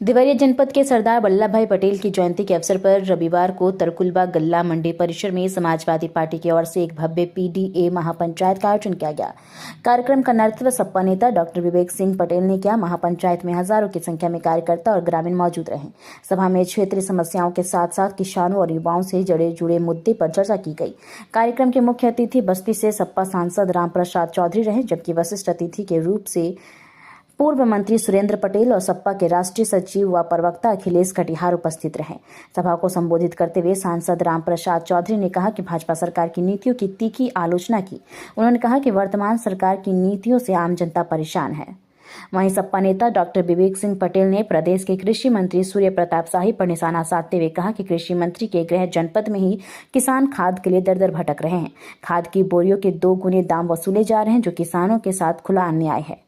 देवरिया जनपद के सरदार वल्लभ भाई पटेल की जयंती के अवसर पर रविवार को तरकुलबा गल्ला मंडी परिसर में समाजवादी पार्टी की ओर से एक भव्य पीडीए महापंचायत का आयोजन किया गया। कार्यक्रम का नेतृत्व सपा नेता डॉक्टर विवेक सिंह पटेल ने किया। महापंचायत में हजारों की संख्या में कार्यकर्ता और ग्रामीण मौजूद रहे। सभा में क्षेत्रीय समस्याओं के साथ साथ किसानों और युवाओं से जुड़े मुद्दे पर चर्चा की गई। कार्यक्रम के मुख्य अतिथि बस्ती से सपा सांसद रामप्रसाद चौधरी रहे, जबकि वरिष्ठ अतिथि के रूप से पूर्व मंत्री सुरेंद्र पटेल और सपा के राष्ट्रीय सचिव व प्रवक्ता अखिलेश कटिहार उपस्थित रहे। सभा को संबोधित करते हुए सांसद रामप्रसाद चौधरी ने कहा कि भाजपा सरकार की नीतियों की तीखी आलोचना की। उन्होंने कहा कि वर्तमान सरकार की नीतियों से आम जनता परेशान है। वहीं सपा नेता डॉक्टर विवेक सिंह पटेल ने प्रदेश के कृषि मंत्री सूर्य प्रताप शाही पर निशाना साधते हुए कहा कि कृषि मंत्री के गृह जनपद में ही किसान खाद के लिए दर-दर भटक रहे हैं। खाद की बोरियों के 2 गुने दाम वसूले जा रहे हैं, जो किसानों के साथ खुला अन्याय है।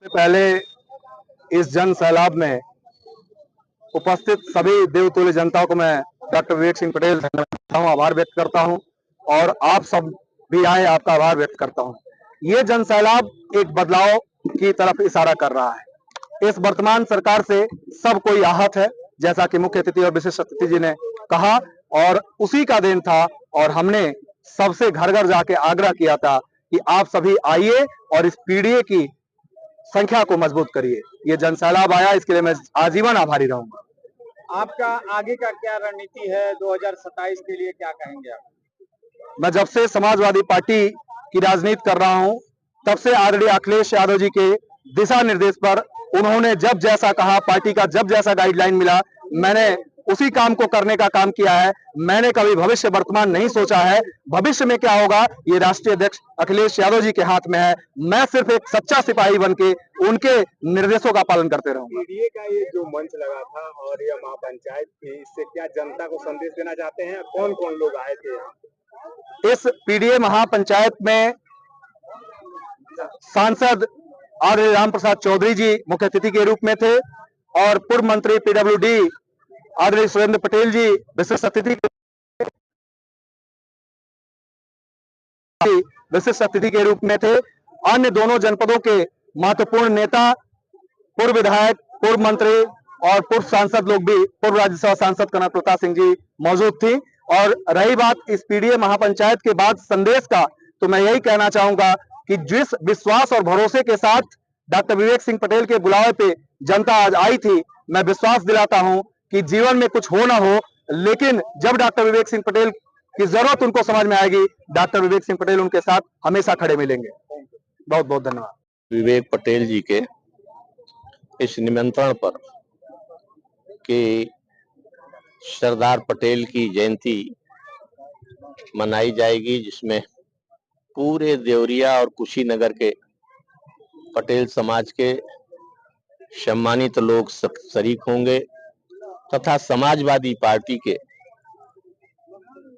पहले इस जन सैलाब में उपस्थित सभी देवतुल्य जनता को मैं डॉक्टर विवेक सिंह पटेल आभार व्यक्त करता हूं और आप सब भी आए, आपका आभार व्यक्त करता हूं। ये जन सैलाब एक बदलाव की तरफ इशारा कर रहा है। इस वर्तमान सरकार से सब कोई आहत है, जैसा कि मुख्य अतिथि और विशिष्ट अतिथि जी ने कहा, और उसी का देन था। और हमने सबसे घर घर जाके आग्रह किया था कि आप सभी आइए और इस पीडीए की संख्या को मजबूत करिए। ये जन सैलाब आया, इसके लिए मैं आजीवन आभारी रहूंगा। आपका आगे का क्या रणनीति है 2027 के लिए, क्या कहेंगे आप? मैं जब से समाजवादी पार्टी की राजनीति कर रहा हूं, तब से आदरणीय अखिलेश यादव जी के दिशा निर्देश पर उन्होंने जब जैसा कहा, पार्टी का जब जैसा गाइडलाइन मिला, मैंने उसी काम को करने का काम किया है। मैंने कभी भविष्य वर्तमान नहीं सोचा है। भविष्य में क्या होगा ये राष्ट्रीय अध्यक्ष अखिलेश यादव जी के हाथ में है। मैं सिर्फ एक सच्चा सिपाही बन के उनके निर्देशों का पालन करते रहूंगा। पीडीए का ये जो मंच लगा था और यह महापंचायत थी, इससे क्या जनता को संदेश देना चाहते हैं? कौन कौन लोग आए थे यहाँ? इस पीडीए महापंचायत में सांसद आदरणीय रामप्रसाद चौधरी जी मुख्य अतिथि के रूप में थे और पूर्व मंत्री पीडब्ल्यूडी आदरणीय सुरेंद्र पटेल जी विशिष्ट अतिथि के रूप में थे। अन्य दोनों जनपदों के महत्वपूर्ण नेता, पूर्व विधायक, पूर्व मंत्री और पूर्व सांसद लोग भी, पूर्व राज्यसभा सांसद कनक प्रताप सिंह जी मौजूद थी। और रही बात इस पीडीए महापंचायत के बाद संदेश का, तो मैं यही कहना चाहूंगा कि जिस विश्वास और भरोसे के साथ डॉक्टर विवेक सिंह पटेल के बुलावे पे जनता आज आई थी, मैं विश्वास दिलाता हूं कि जीवन में कुछ हो ना हो, लेकिन जब डॉक्टर विवेक सिंह पटेल की जरूरत उनको समझ में आएगी, डॉक्टर विवेक सिंह पटेल उनके साथ हमेशा खड़े मिलेंगे। बहुत बहुत धन्यवाद। विवेक पटेल जी के इस निमंत्रण पर कि सरदार पटेल की जयंती मनाई जाएगी, जिसमें पूरे देवरिया और कुशीनगर के पटेल समाज के सम्मानित लोग शरीक होंगे तथा समाजवादी पार्टी के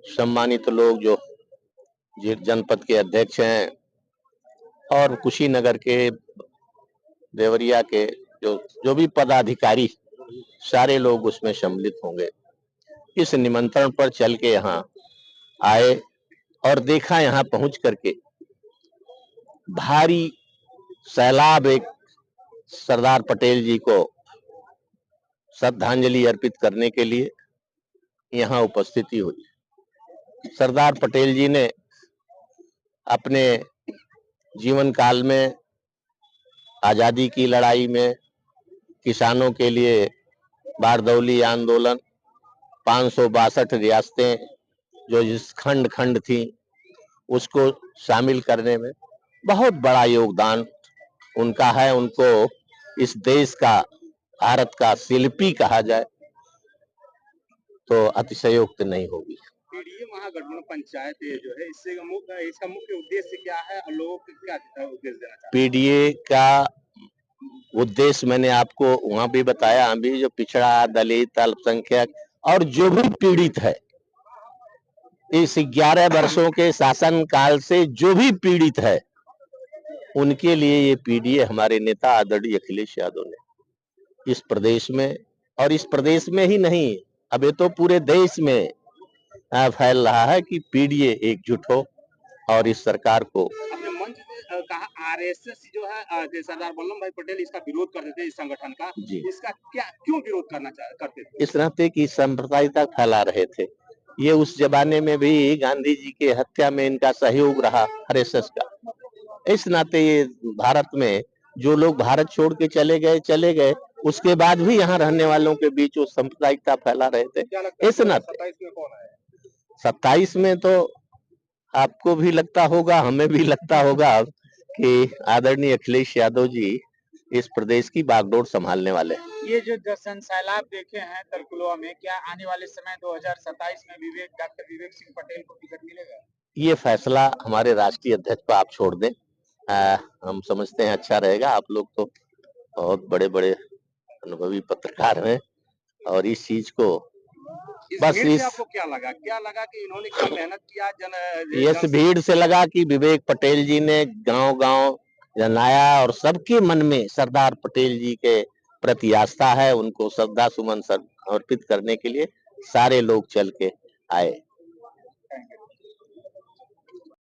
सम्मानित लोग जो जनपद के अध्यक्ष हैं और कुशीनगर के, देवरिया के जो भी पदाधिकारी, सारे लोग उसमें सम्मिलित होंगे। इस निमंत्रण पर चल के यहाँ आए और देखा, यहाँ पहुंच करके भारी सैलाब एक सरदार पटेल जी को श्रद्धांजलि अर्पित करने के लिए यहाँ उपस्थिति हुई। सरदार पटेल जी ने अपने जीवन काल में आजादी की लड़ाई में, किसानों के लिए बारदौली आंदोलन, 562 रियासतें जो जिस खंड खंड थी उसको शामिल करने में बहुत बड़ा योगदान उनका है। उनको इस देश का, भारत का शिल्पी कहा जाए तो अतिशयोक्ति नहीं होगी। पीडीए महागठबंधन पंचायत ये जो है, इसका मुख्य उद्देश्य क्या है और लोगों को क्या उद्देश्य देना चाहते हैं? पीडीए का उद्देश्य मैंने आपको वहां भी बताया, अभी जो पिछड़ा, दलित, अल्पसंख्यक और जो भी पीड़ित है, इस 11 वर्षों के शासन काल से जो भी पीड़ित है, उनके लिए ये पीडीए हमारे नेता आदरणीय अखिलेश यादव ने इस प्रदेश में, और इस प्रदेश में ही नहीं, अब ये तो पूरे देश में फैल रहा है कि पीडीए एकजुट हो और इस सरकार को। अपने मंच में कहा आरएसएस जो है, सरदार वल्लभ भाई पटेल इसका विरोध करते थे, इस संगठन का जी, इसका क्यों विरोध करते थे? इस नाते की सांप्रदायिकता फैला रहे थे। ये उस जमाने में भी गांधी जी के हत्या में इनका सहयोग रहा आरएसएस का। इस नाते ये भारत में जो लोग भारत छोड़ के चले गए, उसके बाद भी यहाँ रहने वालों के बीच वो सांप्रदायिकता फैला रहे थे। इस नाते 27 में कौन है? 27 में तो आपको भी लगता होगा, हमें भी लगता होगा कि आदरणीय अखिलेश यादव जी इस प्रदेश की बागडोर संभालने वाले हैं। ये जो जन सैलाब देखे हैं तरकुलवा में, क्या आने वाले समय 2027 में डॉक्टर विवेक सिंह पटेल को टिकट मिलेगा? ये फैसला हमारे राष्ट्रीय अध्यक्ष पर आप छोड़ दें। हम समझते हैं अच्छा रहेगा। आप लोग तो बहुत बड़े बड़े अनुभवी पत्रकार हैं और इस चीज को बस आपको क्या लगा कि इन्होंने क्या मेहनत किया? इस भीड़ से लगा कि विवेक पटेल जी ने गांव गांव जनाया और सबके मन में सरदार पटेल जी के प्रति आस्था है। उनको श्रद्धा सुमन अर्पित करने के लिए सारे लोग चल के आए।